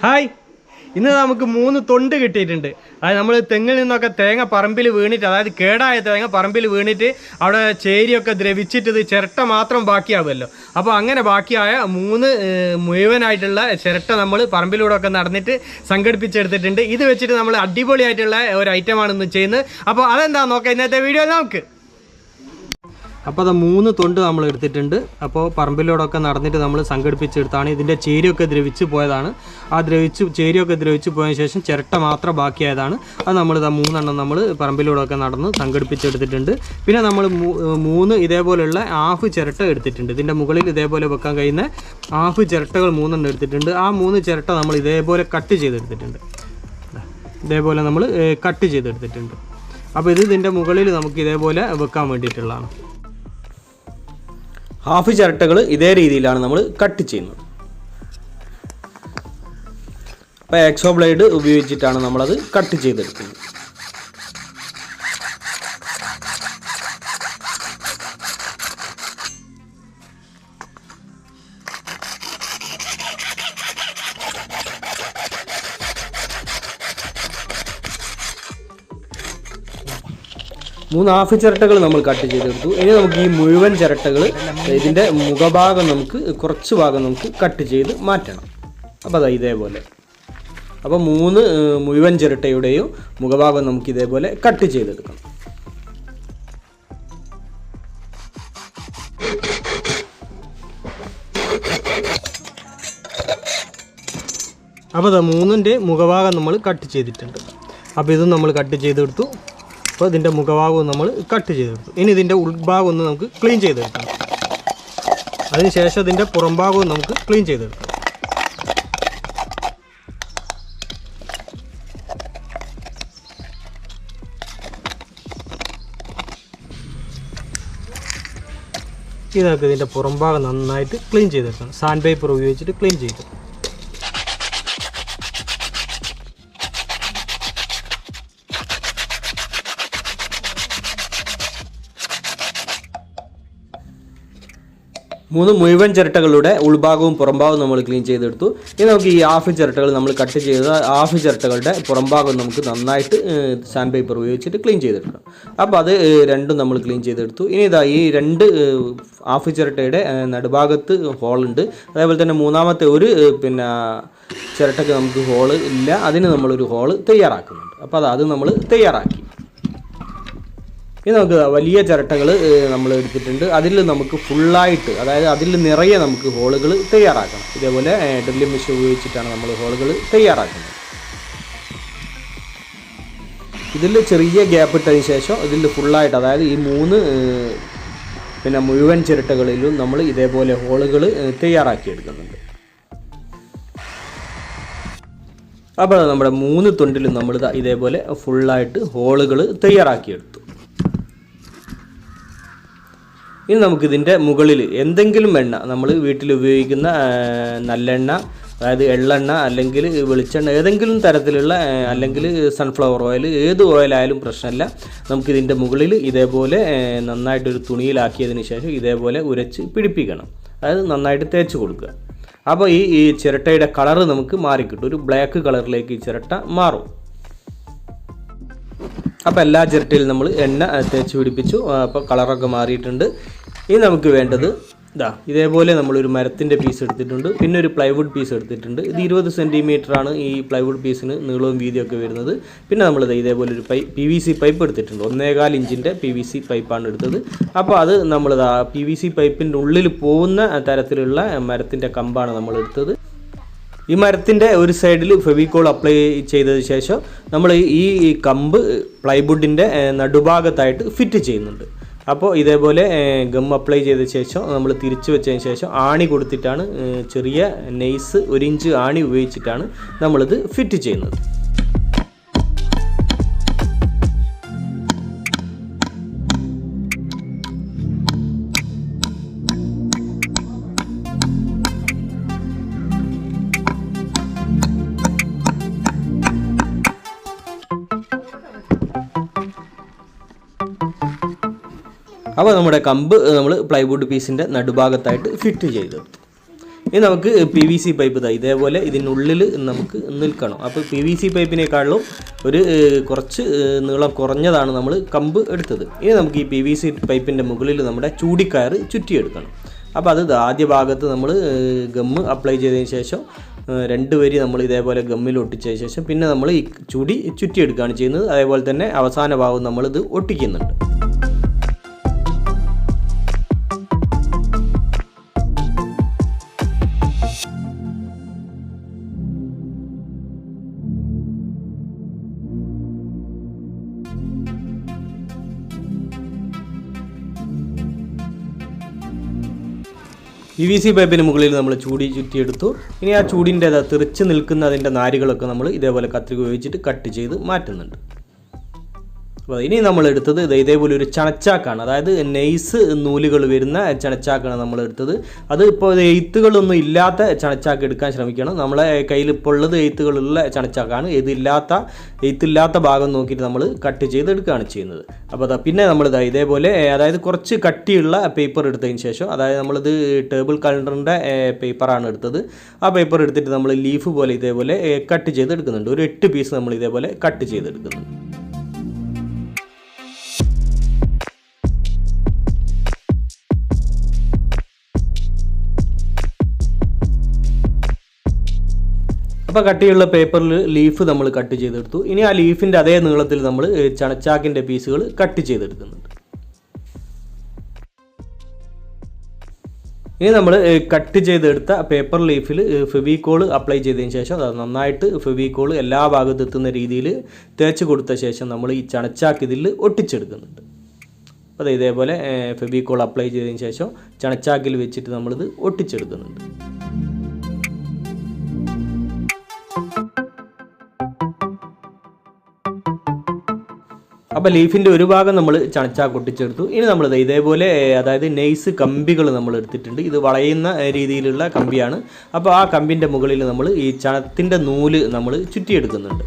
Hi, ഇന്ന് നമുക്ക് 3 തൊണ്ട് കിട്ടിയിട്ടുണ്ട്. അതായത് നമ്മൾ തെങ്ങിൽ നിന്നൊക്കെ തേങ്ങ പറമ്പിൽ വീണിട്ട്, അതായത് കേടായ തേങ്ങ പറമ്പിൽ വീണിട്ട് അവിടെ ചേരിയൊക്കെ ദ്രവിച്ചിട്ട് ഇത് ചിരട്ട മാത്രം ബാക്കിയാവുമല്ലോ. അപ്പോൾ അങ്ങനെ ബാക്കിയായ 3 മുഴുവനായിട്ടുള്ള ചിരട്ട നമ്മൾ പറമ്പിലൂടെ ഒക്കെ നടന്നിട്ട് സംഘടിപ്പിച്ചെടുത്തിട്ടുണ്ട്. ഇത് വെച്ചിട്ട് നമ്മൾ അടിപൊളിയായിട്ടുള്ള ഒരു ഐറ്റമാണ് ഇന്ന് ചെയ്യുന്നത്. അപ്പോൾ അതെന്താ നോക്കാം ഇന്നത്തെ വീഡിയോ നമുക്ക്. അപ്പോൾ അത് 3 തൊണ്ട് നമ്മൾ എടുത്തിട്ടുണ്ട്. അപ്പോൾ പറമ്പിലൂടെയൊക്കെ നടന്നിട്ട് നമ്മൾ സംഘടിപ്പിച്ചെടുത്താണ്. ഇതിൻ്റെ ചേരിയൊക്കെ ദ്രവിച്ച് പോയതാണ്. ആ ചേരിയൊക്കെ ദ്രവിച്ച് പോയതിന് ശേഷം ചിരട്ട മാത്രം ബാക്കിയായതാണ്. അത് നമ്മൾ 3 എണ്ണം നമ്മൾ പറമ്പിലൂടെയൊക്കെ നടന്ന് സംഘടിപ്പിച്ചെടുത്തിട്ടുണ്ട്. പിന്നെ നമ്മൾ 3 ഇതേപോലെയുള്ള ഹാഫ് ചിരട്ട എടുത്തിട്ടുണ്ട്. ഇതിൻ്റെ മുകളിൽ ഇതേപോലെ വെക്കാൻ കഴിയുന്ന ഹാഫ് ചിരട്ടകൾ 3 എണ്ണം എടുത്തിട്ടുണ്ട്. ആ 3 ചിരട്ട നമ്മൾ ഇതേപോലെ കട്ട് ചെയ്തെടുത്തിട്ടുണ്ട്. ഇതേപോലെ നമ്മൾ കട്ട് ചെയ്തെടുത്തിട്ടുണ്ട്. അപ്പോൾ ഇതിൻ്റെ മുകളിൽ നമുക്ക് ഇതേപോലെ വെക്കാൻ വേണ്ടിയിട്ടുള്ളതാണ്. ഹാഫ് ചിരട്ടകൾ ഇതേ രീതിയിലാണ് നമ്മൾ കട്ട് ചെയ്യുന്നത്. അപ്പോൾ എക്സോ ബ്ലേഡ് ഉപയോഗിച്ചിട്ടാണ് നമ്മളത് കട്ട് ചെയ്തെടുക്കുന്നത്. മൂന്ന് ഹാഫ് ചിരട്ടകൾ നമ്മൾ കട്ട് ചെയ്തെടുത്തു. ഇനി നമുക്ക് ഈ മുഴുവൻ ചിരട്ടകൾ ഇതിൻ്റെ മുഖഭാഗം നമുക്ക് കുറച്ച് ഭാഗം നമുക്ക് കട്ട് ചെയ്ത് മാറ്റണം. അപ്പോൾ അതാ ഇതേപോലെ. അപ്പോൾ 3 മുഴുവൻ ചിരട്ടയുടെയും മുഖഭാഗം നമുക്ക് ഇതേപോലെ കട്ട് ചെയ്തെടുക്കണം. അപ്പോൾ അതാ 3ൻ്റെ മുഖഭാഗം നമ്മൾ കട്ട് ചെയ്തിട്ടുണ്ട്. അപ്പോൾ ഇതും നമ്മൾ കട്ട് ചെയ്തെടുത്തു. അപ്പോൾ ഇതിൻ്റെ മുഖഭാഗവും നമ്മൾ കട്ട് ചെയ്തെടുത്തു. ഇനി ഇതിൻ്റെ ഉൾഭാഗം ഒന്ന് നമുക്ക് ക്ലീൻ ചെയ്തെടുക്കണം. അതിനുശേഷം ഇതിൻ്റെ പുറംഭാഗവും നമുക്ക് ക്ലീൻ ചെയ്തെടുക്കണം. ഇതൊക്കെ ഇതിൻ്റെ പുറംഭാഗം നന്നായിട്ട് ക്ലീൻ ചെയ്തെടുക്കണം. സാൻഡ് പേപ്പർ ഉപയോഗിച്ചിട്ട് ക്ലീൻ ചെയ്തു. മുഴുവൻ ചിരട്ടകളുടെ ഉൾഭാഗവും പുറംഭാഗവും നമ്മൾ ക്ലീൻ ചെയ്തെടുത്തു. ഇനി നമുക്ക് ഈ ഹാഫ് ചിരട്ടകൾ നമ്മൾ കട്ട് ചെയ്ത ഹാഫ് ചിരട്ടകളുടെ പുറംഭാഗം നമുക്ക് നന്നായിട്ട് സാൻഡ് പേപ്പർ ഉപയോഗിച്ചിട്ട് ക്ലീൻ ചെയ്തെടുക്കണം. അപ്പോൾ അത് രണ്ടും നമ്മൾ ക്ലീൻ ചെയ്തെടുത്തു. ഇനി ഇതാ ഈ 2 ഹാഫ് ചിരട്ടയുടെ നടുഭാഗത്ത് ഹോളുണ്ട്. അതേപോലെ തന്നെ മൂന്നാമത്തെ ഒരു ചിരട്ടയ്ക്ക് നമുക്ക് ഹോള് ഇല്ല. അതിന് നമ്മളൊരു ഹോള് തയ്യാറാക്കുന്നുണ്ട്. അപ്പോൾ അത് നമ്മൾ തയ്യാറാക്കി. ഇനി നമുക്ക് വലിയ ചിരട്ടകൾ നമ്മൾ എടുത്തിട്ടുണ്ട്. അതിൽ നമുക്ക് ഫുള്ളായിട്ട്, അതായത് അതിൽ നിറയെ നമുക്ക് ഹോളുകൾ തയ്യാറാക്കണം. ഇതേപോലെ ഡ്രില്ലിംഗ് മെഷീൻ ഉപയോഗിച്ചിട്ടാണ് നമ്മൾ ഹോളുകൾ തയ്യാറാക്കുന്നത്. ഇതിൽ ചെറിയ ഗ്യാപ്പ് ഇട്ടതിന് ശേഷം ഇതിൽ ഫുള്ളായിട്ട്, അതായത് ഈ 3 മുഴുവൻ ചിരട്ടകളിലും നമ്മൾ ഇതേപോലെ ഹോളുകൾ തയ്യാറാക്കിയെടുക്കുന്നുണ്ട്. അപ്പോൾ നമ്മുടെ 3 തൊണ്ടിലും നമ്മൾ ഇതേപോലെ ഫുള്ളായിട്ട് ഹോളുകൾ തയ്യാറാക്കിയെടുത്തു. ഇനി നമുക്കിതിൻ്റെ മുകളിൽ എന്തെങ്കിലും എണ്ണ, നമ്മൾ വീട്ടിൽ ഉപയോഗിക്കുന്ന നല്ലെണ്ണ, അതായത് എള്ളെണ്ണ അല്ലെങ്കിൽ വെളിച്ചെണ്ണ, ഏതെങ്കിലും തരത്തിലുള്ള, അല്ലെങ്കിൽ സൺഫ്ലവർ ഓയിൽ, ഏത് ഓയിലായാലും പ്രശ്നമില്ല. നമുക്കിതിൻ്റെ മുകളിൽ ഇതേപോലെ നന്നായിട്ടൊരു തുണിയിലാക്കിയതിന് ശേഷം ഇതേപോലെ ഉരച്ച് പിടിപ്പിക്കണം. അതായത് നന്നായിട്ട് തേച്ച് കൊടുക്കുക. അപ്പോൾ ഈ ചിരട്ടയുടെ കളറ് നമുക്ക് മാറിക്കിട്ടും. ഒരു ബ്ലാക്ക് കളറിലേക്ക് ഈ ചിരട്ട മാറും. അപ്പോൾ എല്ലാ ചിരട്ടയിലും നമ്മൾ എണ്ണ തേച്ച് പിടിപ്പിച്ചു. അപ്പോൾ കളറൊക്കെ മാറിയിട്ടുണ്ട്. ഇനി നമുക്ക് വേണ്ടത് ഇതേപോലെ നമ്മളൊരു മരത്തിൻ്റെ പീസ് എടുത്തിട്ടുണ്ട്. പിന്നെ ഒരു പ്ലൈവുഡ് പീസ് എടുത്തിട്ടുണ്ട്. ഇത് 20 സെൻറ്റിമീറ്ററാണ് ഈ പ്ലൈവുഡ് പീസിന് നീളവും വീതിയൊക്കെ വരുന്നത്. പിന്നെ നമ്മളിത് ഇതേപോലെ ഒരു PVC പൈപ്പ് എടുത്തിട്ടുണ്ട്. 1.25 ഇഞ്ചിൻ്റെ PVC പൈപ്പാണ് എടുത്തത്. അപ്പോൾ അത് നമ്മളിത് PVC പൈപ്പിൻ്റെ ഉള്ളിൽ പോകുന്ന തരത്തിലുള്ള മരത്തിൻ്റെ കമ്പാണ് നമ്മൾ എടുത്തത്. ഈ മരത്തിൻ്റെ ഒരു സൈഡിൽ ഫെവിക്കോൾ അപ്ലൈ ചെയ്തതിന് ശേഷം നമ്മൾ ഈ കമ്പ് പ്ലൈവുഡിൻ്റെ നടുഭാഗത്തായിട്ട് ഫിറ്റ് ചെയ്യുന്നുണ്ട്. അപ്പോൾ ഇതേപോലെ ഗം അപ്ലൈ ചെയ്ത ശേഷം നമ്മൾ തിരിച്ചു വെച്ചതിന് ശേഷം ആണി കൊടുത്തിട്ടാണ്, ചെറിയ നൈസ് 1 ഇഞ്ച് ആണി ഉപയോഗിച്ചിട്ടാണ് നമ്മളിത് ഫിറ്റ് ചെയ്യുന്നത്. അപ്പോൾ നമ്മുടെ കമ്പ് നമ്മൾ പ്ലൈവുഡ് പീസിൻ്റെ നടുഭാഗത്തായിട്ട് ഫിറ്റ് ചെയ്തെടുത്തു. ഇനി നമുക്ക് PVC പൈപ്പ് ഇതേപോലെ ഇതിനുള്ളിൽ നമുക്ക് നിൽക്കണം. അപ്പോൾ PVC പൈപ്പിനേക്കാളും ഒരു കുറച്ച് നീളം കുറഞ്ഞതാണ് നമ്മൾ കമ്പ് എടുത്തത്. ഇനി നമുക്ക് ഈ PVC പൈപ്പിൻ്റെ മുകളിൽ നമ്മുടെ ചൂടിക്കയർ ചുറ്റിയെടുക്കണം. അപ്പോൾ അത് ആദ്യ ഭാഗത്ത് നമ്മൾ ഗമ്മ് അപ്ലൈ ചെയ്തതിന് ശേഷം 2 വരി നമ്മൾ ഇതേപോലെ ഗമ്മിൽ ഒട്ടിച്ചതിന് ശേഷം പിന്നെ നമ്മൾ ഈ ചുടി ചുറ്റിയെടുക്കുകയാണ് ചെയ്യുന്നത്. അതേപോലെ തന്നെ അവസാന ഭാഗം നമ്മളിത് ഒട്ടിക്കുന്നുണ്ട്. PVC പൈപ്പിന് മുകളിൽ നമ്മൾ ചൂടി ചുറ്റിയെടുത്തു. ഇനി ആ ചൂടിൻ്റെ തെറിച്ച് നിൽക്കുന്ന അതിൻ്റെ നാരുകളൊക്കെ നമ്മൾ ഇതേപോലെ കത്രിക ഉപയോഗിച്ചിട്ട് കട്ട് ചെയ്ത് മാറ്റുന്നുണ്ട്. അപ്പോൾ ഇനി നമ്മൾ എടുത്തത് ഇതേപോലെ ഒരു ചണച്ചാക്കാണ്. അതായത് നൈസ് നൂലുകൾ വരുന്ന ചണച്ചാക്കാണ് നമ്മൾ എടുത്തത്. അത് ഇപ്പോൾ എയ്ത്തുകളൊന്നും ഇല്ലാത്ത ചണച്ചാക്ക് എടുക്കാൻ ശ്രമിക്കണം. നമ്മളെ കയ്യിൽ ഇപ്പോൾ ഉള്ളത് എയ്ത്തുകളുള്ള ചണച്ചാക്കാണ്. എയ്ത്തില്ലാത്ത ഭാഗം നോക്കിയിട്ട് നമ്മൾ കട്ട് ചെയ്തെടുക്കുകയാണ് ചെയ്യുന്നത്. അപ്പോൾ പിന്നെ നമ്മൾ ഇതേപോലെ അതായത് കുറച്ച് കട്ടിയുള്ള പേപ്പർ എടുത്തതിന് ശേഷം, അതായത് നമ്മളിത് ടേബിൾ കലണ്ടറിൻ്റെ പേപ്പറാണ് എടുത്തത്. ആ പേപ്പർ എടുത്തിട്ട് നമ്മൾ ലീഫ് പോലെ ഇതേപോലെ കട്ട് ചെയ്തെടുക്കുന്നുണ്ട്. ഒരു 8 പീസ് നമ്മൾ ഇതേപോലെ കട്ട് ചെയ്തെടുക്കുന്നുണ്ട്. അപ്പോൾ കട്ടിയുള്ള പേപ്പറിൽ ലീഫ് നമ്മൾ കട്ട് ചെയ്തെടുത്തു. ഇനി ആ ലീഫിൻ്റെ അതേ നീളത്തിൽ നമ്മൾ ചണച്ചാക്കിൻ്റെ പീസുകൾ കട്ട് ചെയ്തെടുക്കുന്നുണ്ട്. ഇനി നമ്മൾ കട്ട് ചെയ്തെടുത്ത പേപ്പർ ലീഫിൽ ഫെവിക്കോൾ അപ്ലൈ ചെയ്തതിന് ശേഷം അത് നന്നായിട്ട് ഫെവിക്കോൾ എല്ലാ ഭാഗത്തും എത്തുന്ന രീതിയിൽ തേച്ച് കൊടുത്ത ശേഷം നമ്മൾ ഈ ചണച്ചാക്ക് ഇതിൽ ഒട്ടിച്ചെടുക്കുന്നുണ്ട്. അപ്പോൾ ഇതേപോലെ ഫെവിക്കോൾ അപ്ലൈ ചെയ്തതിന് ശേഷം ചണച്ചാക്കിൽ വെച്ചിട്ട് നമ്മളിത് ഒട്ടിച്ചെടുക്കുന്നുണ്ട്. അപ്പോൾ ലീഫിൻ്റെ ഒരു ഭാഗം നമ്മൾ ചണച്ചാക്ക് ഒട്ടിച്ചെടുത്തു. ഇനി നമ്മൾ ഇതേപോലെ അതായത് നൈസ് കമ്പികൾ നമ്മൾ എടുത്തിട്ടുണ്ട്. ഇത് വളയുന്ന രീതിയിലുള്ള കമ്പിയാണ്. അപ്പോൾ ആ കമ്പിൻ്റെ മുകളിൽ നമ്മൾ ഈ ചണത്തിൻ്റെ നൂല് നമ്മൾ ചുറ്റിയെടുക്കുന്നുണ്ട്.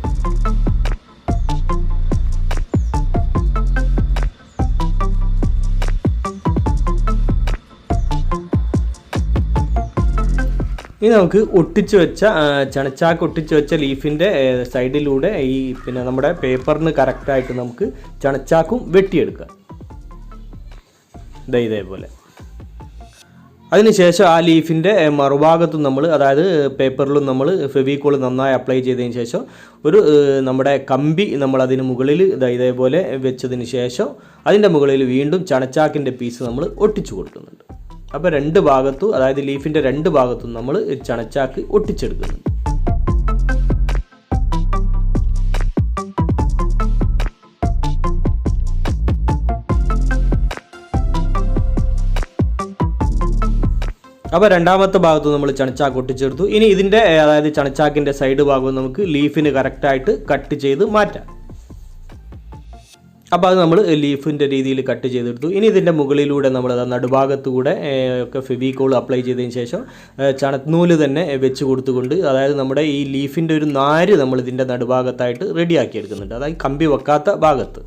ഇനി നമുക്ക് ഒട്ടിച്ച് വെച്ച ചണച്ചാക്ക് ഒട്ടിച്ച് വെച്ച ലീഫിൻ്റെ സൈഡിലൂടെ ഈ പിന്നെ നമ്മുടെ പേപ്പറിന് കറക്റ്റായിട്ട് നമുക്ക് ചണച്ചാക്കും വെട്ടിയെടുക്കാം. ഇതേപോലെ. അതിനുശേഷം ആ ലീഫിൻ്റെ മറുഭാഗത്തും നമ്മൾ, അതായത് പേപ്പറിലും നമ്മൾ ഫെവിക്കോൾ നന്നായി അപ്ലൈ ചെയ്തതിന് ശേഷം ഒരു നമ്മുടെ കമ്പി നമ്മൾ അതിന് മുകളിൽ ഇതേപോലെ വെച്ചതിന് ശേഷം അതിൻ്റെ മുകളിൽ വീണ്ടും ചണച്ചാക്കിൻ്റെ പീസ് നമ്മൾ ഒട്ടിച്ചു കൊടുക്കുന്നുണ്ട്. അപ്പോൾ 2 ഭാഗത്തും, അതായത് ലീഫിൻ്റെ 2 ഭാഗത്തും നമ്മൾ ചണച്ചാക്ക് ഒട്ടിച്ചെടുക്കുന്നുണ്ട്. അപ്പോൾ രണ്ടാമത്തെ ഭാഗത്ത് നമ്മൾ ചണച്ചാക്ക് ഒട്ടിച്ചെടുത്തു. ഇനി ഇതിൻ്റെ അതായത് ചണച്ചാക്കിൻ്റെ സൈഡ് ഭാഗം നമുക്ക് ലീഫിന് കറക്റ്റായിട്ട് കട്ട് ചെയ്ത് മാറ്റാം. അപ്പോൾ അത് നമ്മൾ ലീഫിൻ്റെ രീതിയിൽ കട്ട് ചെയ്തെടുത്തു. ഇനി ഇതിൻ്റെ മുകളിലൂടെ നമ്മൾ നടുഭാഗത്തുകൂടെ ഒക്കെ ഫെവിക്കോൾ അപ്ലൈ ചെയ്തതിന് ശേഷം ചണനൂല് തന്നെ വെച്ച് കൊടുത്തുകൊണ്ട്, അതായത് നമ്മുടെ ഈ ലീഫിൻ്റെ ഒരു നാര് നമ്മൾ ഇതിൻ്റെ നടുഭാഗത്തായിട്ട് റെഡിയാക്കി എടുക്കുന്നുണ്ട്. അതായത് കമ്പി വെക്കാത്ത ഭാഗത്ത്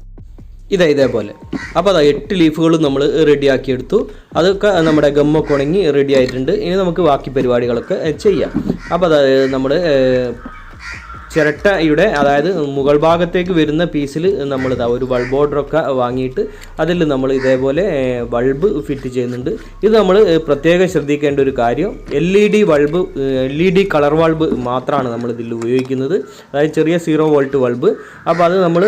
ഇതേപോലെ. അപ്പോൾ 8 ലീഫുകളും നമ്മൾ റെഡിയാക്കിയെടുത്തു. അതൊക്കെ നമ്മുടെ ഗമ്മൊക്കെ ഉണങ്ങി റെഡി ആയിട്ടുണ്ട്. ഇനി നമുക്ക് ബാക്കി പരിപാടികളൊക്കെ ചെയ്യാം. അപ്പോൾ നമ്മൾ ചിരട്ടയുടെ, അതായത് മുകൾ ഭാഗത്തേക്ക് വരുന്ന പീസിൽ നമ്മൾ ഒരു ബൾബ് ഓർഡറൊക്കെ വാങ്ങിയിട്ട് അതിൽ നമ്മൾ ഇതേപോലെ ബൾബ് ഫിറ്റ് ചെയ്യുന്നുണ്ട്. ഇത് നമ്മൾ പ്രത്യേകം ശ്രദ്ധിക്കേണ്ട ഒരു കാര്യം, LED കളർ ബൾബ് മാത്രമാണ് നമ്മൾ ഇതിൽ ഉപയോഗിക്കുന്നത്. അതായത് ചെറിയ 0 വോൾട്ട് ബൾബ്. അപ്പോൾ അത് നമ്മൾ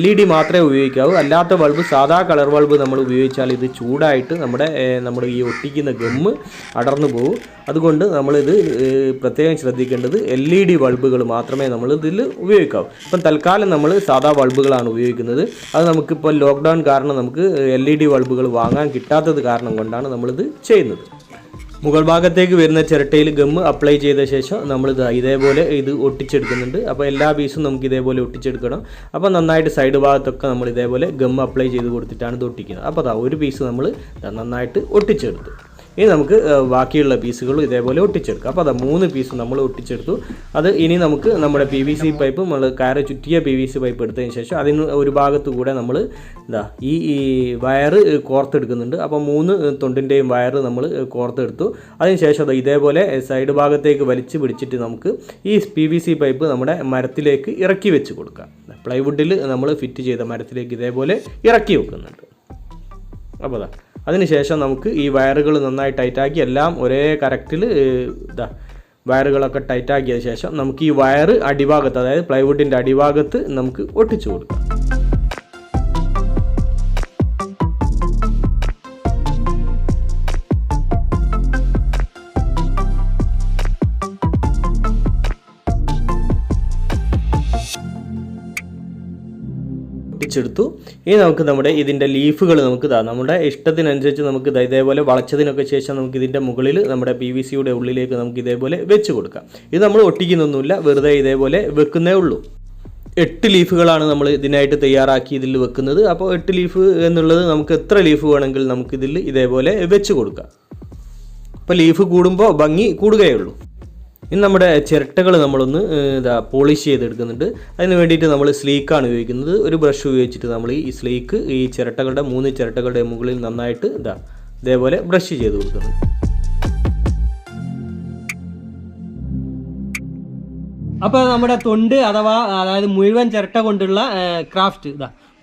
LED മാത്രമേ ഉപയോഗിക്കാവൂ. അല്ലാത്ത ബൾബ്, സാധാ കളർ ബൾബ് നമ്മൾ ഉപയോഗിച്ചാൽ ഇത് ചൂടായിട്ട് നമ്മുടെ ഈ ഒട്ടിക്കുന്ന ഗമ്മ് അടർന്നു പോകും. അതുകൊണ്ട് നമ്മളിത് പ്രത്യേകം ശ്രദ്ധിക്കേണ്ടത് LED ബൾബുകൾ മാത്രമേ നമ്മൾ ഇതിൽ ഉപയോഗിക്കാവൂ. ഇപ്പം തൽക്കാലം നമ്മൾ സാധാ ബൾബുകളാണ് ഉപയോഗിക്കുന്നത്. അത് നമുക്കിപ്പോൾ ലോക്ക്ഡൗൺ കാരണം നമുക്ക് LED ബൾബുകൾ വാങ്ങാൻ കിട്ടാത്തത് കാരണം കൊണ്ടാണ് നമ്മളിത് ചെയ്യുന്നത്. മുകൾ ഭാഗത്തേക്ക് വരുന്ന ചിരട്ടയിൽ ഗമ്മ് അപ്ലൈ ചെയ്ത ശേഷം നമ്മൾ ഇതേപോലെ ഇത് ഒട്ടിച്ചെടുക്കുന്നുണ്ട്. അപ്പോൾ എല്ലാ പീസും നമുക്ക് ഇതേപോലെ ഒട്ടിച്ചെടുക്കണം. അപ്പോൾ നന്നായിട്ട് സൈഡ് ഭാഗത്തൊക്കെ നമ്മൾ ഇതേപോലെ ഗമ്മ് അപ്ലൈ ചെയ്ത് കൊടുത്തിട്ടാണ് ഇത് ഒട്ടിക്കുന്നത്. അപ്പോൾ ഒരു പീസ് നമ്മൾ നന്നായിട്ട് ഒട്ടിച്ചെടുത്തു. ഇനി നമുക്ക് ബാക്കിയുള്ള പീസുകളും ഇതേപോലെ ഒട്ടിച്ചെടുക്കാം. അപ്പോൾ അതാ 3 പീസ് നമ്മൾ ഒട്ടിച്ചെടുത്തു. അത് ഇനി നമുക്ക് നമ്മുടെ PVC പൈപ്പ് നമ്മൾ കയറ് ചുറ്റിയ PVC പൈപ്പ് എടുത്തതിന് ശേഷം അതിന് ഒരു ഭാഗത്ത് കൂടെ നമ്മൾ ഈ വയറ് കോർത്തെടുക്കുന്നുണ്ട്. അപ്പോൾ 3 തൊണ്ടിൻ്റെയും വയറ് നമ്മൾ കോർത്തെടുത്തു. അതിനുശേഷം ഇതേപോലെ സൈഡ് ഭാഗത്തേക്ക് വലിച്ചു പിടിച്ചിട്ട് നമുക്ക് ഈ PVC പൈപ്പ് നമ്മുടെ മരത്തിലേക്ക് ഇറക്കി വെച്ച് കൊടുക്കാം. പ്ലൈവുഡിൽ നമ്മൾ ഫിറ്റ് ചെയ്ത മരത്തിലേക്ക് ഇതേപോലെ ഇറക്കി വെക്കുന്നുണ്ട്. അപ്പോൾ അതിനുശേഷം നമുക്ക് ഈ വയറുകൾ നന്നായി ടൈറ്റാക്കി എല്ലാം ഒരേ കറക്റ്റിൽ വയറുകളൊക്കെ ടൈറ്റാക്കിയ ശേഷം നമുക്ക് ഈ വയറ് അടിഭാഗത്ത്, അതായത് പ്ലൈവുഡിൻ്റെ അടിഭാഗത്ത് നമുക്ക് ഒട്ടിച്ചു കൊടുക്കാം. ഒട്ടിച്ചെടുത്തു. ഇനി നമുക്ക് നമ്മുടെ ഇതിൻ്റെ ലീഫുകൾ നമുക്ക് നമ്മുടെ ഇഷ്ടത്തിനനുസരിച്ച് നമുക്ക് ഇതേപോലെ വളച്ചതിനൊക്കെ ശേഷം നമുക്ക് ഇതിൻ്റെ മുകളിൽ നമ്മുടെ PVCയുടെ ഉള്ളിലേക്ക് നമുക്ക് ഇതേപോലെ വെച്ച് കൊടുക്കാം. ഇത് നമ്മൾ ഒട്ടിക്കുന്നൊന്നുമില്ല, വെറുതെ ഇതേപോലെ വെക്കുന്നേ ഉള്ളൂ. 8 ലീഫുകളാണ് നമ്മൾ ഇതിനായിട്ട് തയ്യാറാക്കി ഇതിൽ വെക്കുന്നത്. അപ്പോൾ 8 ലീഫ് എന്നുള്ളത് നമുക്ക് എത്ര ലീഫ് വേണമെങ്കിൽ നമുക്കിതിൽ ഇതേപോലെ വെച്ച് കൊടുക്കാം. അപ്പോൾ ലീഫ് കൂടുമ്പോൾ ഭംഗി കൂടുകയുള്ളൂ. ഇനി നമ്മുടെ ചിരട്ടകൾ നമ്മളൊന്ന് പോളിഷ് ചെയ്തെടുക്കുന്നുണ്ട്. അതിന് വേണ്ടിയിട്ട് നമ്മൾ സ്ലീക്കാണ് ഉപയോഗിക്കുന്നത്. ഒരു ബ്രഷ് ഉപയോഗിച്ചിട്ട് നമ്മൾ ഈ സ്ലീക്ക് ഈ ചിരട്ടകളുടെ 3 ചിരട്ടകളുടെ മുകളിൽ നന്നായിട്ട് ഇതേപോലെ ബ്രഷ് ചെയ്ത് കൊടുക്കുന്നു. അപ്പോൾ നമ്മുടെ തൊണ്ട് അതായത് മുഴുവൻ ചിരട്ട കൊണ്ടുള്ള ക്രാഫ്റ്റ്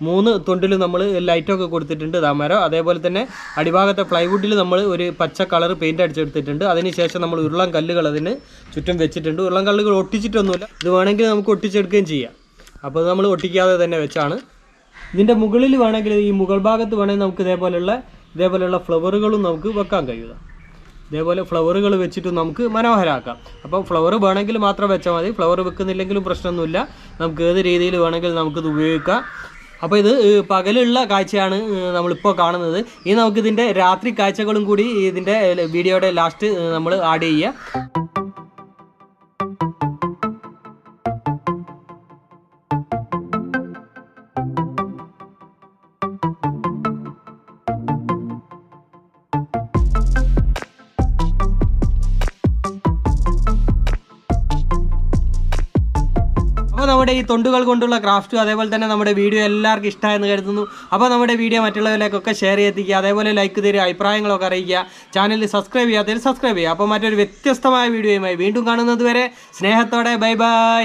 3 തൊണ്ടിൽ നമ്മൾ ലൈറ്റൊക്കെ കൊടുത്തിട്ടുണ്ട്. മരം അതേപോലെ തന്നെ അടിഭാഗത്തെ പ്ലൈവുഡിൽ നമ്മൾ ഒരു പച്ച കളർ പെയിൻറ്റ് അടിച്ചെടുത്തിട്ടുണ്ട്. അതിനുശേഷം നമ്മൾ ഉരുളൻ കല്ലുകൾ അതിന് ചുറ്റും വെച്ചിട്ടുണ്ട്. ഉരുളൻ കല്ലുകൾ ഒട്ടിച്ചിട്ടൊന്നുമില്ല, ഇത് വേണമെങ്കിൽ നമുക്ക് ഒട്ടിച്ചെടുക്കുകയും ചെയ്യാം. അപ്പോൾ നമ്മൾ ഒട്ടിക്കാതെ തന്നെ വെച്ചാണ്. ഇതിൻ്റെ മുകളിൽ വേണമെങ്കിൽ ഈ മുകൾ ഭാഗത്ത് വേണമെങ്കിൽ നമുക്ക് ഇതേപോലെയുള്ള ഫ്ലവറുകളും നമുക്ക് വെക്കാൻ കഴിയുക. ഇതേപോലെ ഫ്ലവറുകൾ വെച്ചിട്ട് നമുക്ക് മനോഹരമാക്കാം. അപ്പോൾ ഫ്ലവർ വേണമെങ്കിൽ മാത്രം വെച്ചാൽ മതി, ഫ്ലവർ വെക്കുന്നില്ലെങ്കിലും പ്രശ്നമൊന്നുമില്ല. നമുക്ക് ഏത് രീതിയിൽ വേണമെങ്കിൽ നമുക്കിത് ഉപയോഗിക്കാം. അപ്പോൾ ഇത് പകലുള്ള കാഴ്ചയാണ് നമ്മളിപ്പോൾ കാണുന്നത്. ഇനി നമുക്കിതിൻ്റെ രാത്രി കാഴ്ചകളും കൂടി ഇതിൻ്റെ വീഡിയോയുടെ ലാസ്റ്റ് നമ്മൾ ആഡ് ചെയ്യുക. അപ്പോൾ നമ്മുടെ ഈ തൊണ്ടുകൾ കൊണ്ടുള്ള ക്രാഫ്റ്റ് അതേപോലെ തന്നെ നമ്മുടെ വീഡിയോ എല്ലാവർക്കും ഇഷ്ടമായെന്ന് കരുതുന്നു. അപ്പോൾ നമ്മുടെ വീഡിയോ മറ്റുള്ളവരിലേക്കൊക്കെ ഷെയർ ചെയ്തെത്തിക്കുക, അതേപോലെ ലൈക്ക് തരിക, അഭിപ്രായങ്ങളൊക്കെ അറിയിക്കുക. ചാനൽ സബ്സ്ക്രൈബ് ചെയ്യാത്തവർ സബ്സ്ക്രൈബ് ചെയ്യുക. അപ്പോൾ മറ്റൊരു വ്യത്യസ്തമായ വീഡിയോയുമായി വീണ്ടും കാണുന്നത് വരെ സ്നേഹത്തോടെ ബൈ ബൈ.